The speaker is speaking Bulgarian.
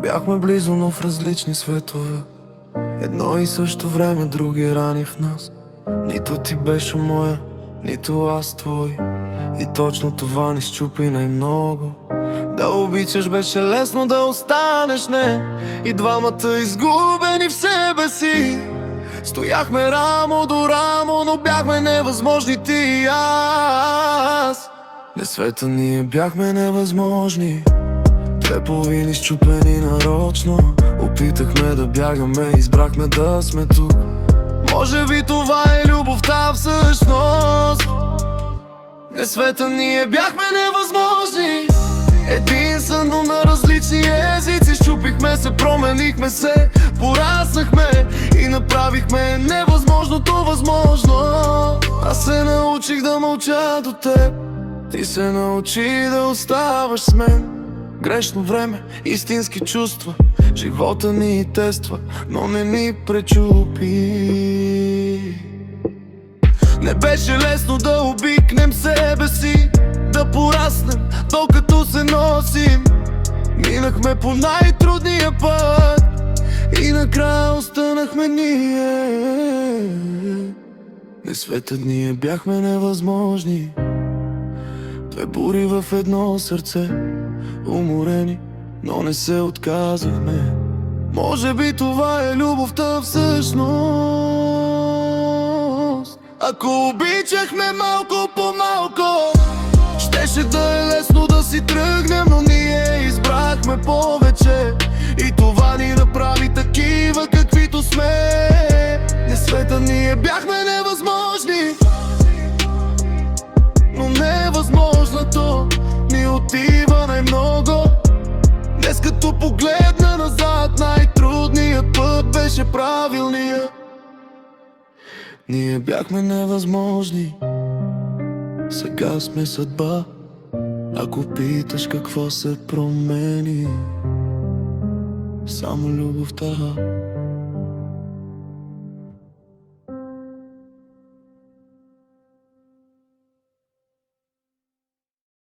Бяхме близо, но в различни светове. Едно и също време други рани в нас. Нито ти беше моя, нито аз твой. И точно това ни счупи най-много. Да обичаш беше лесно, да останеш не. И двамата изгубени в себе си. Стояхме рамо до рамо, но бяхме невъзможни ти и аз. Не света ние бяхме невъзможни. Две половини счупени нарочно. Опитахме да бягаме, избрахме да сме тук. Може би това е любовта всъщност. Не света ние бяхме невъзможни. Единствено на различни езици. Счупихме се, променихме се, пораснахме и направихме невъзможното възможно. Аз се научих да мълча до теб, ти се научи да оставаш с мен. Грешно време, истински чувства. Живота ни тества, но не ни пречупи. Не беше лесно да обикнем себе си, да пораснем, докато се носим. Минахме по най-трудния път и накрая останахме ние. Не светът ние бяхме невъзможни. Две бури в едно сърце, уморени, но не се отказваме. Може би това е любовта всъщност. Ако обичахме малко по малко, щеше да е лесно да си тръгнем, но ние избрахме повече. И това ни направи такива каквито сме. Не света ние бяхме невъзможни, но невъзможното ни отива най-много. Днес като погледна назад, най-трудният път беше правилният. Ние бяхме невъзможни, сега сме съдба. Ако питаш какво се промени, само любовта.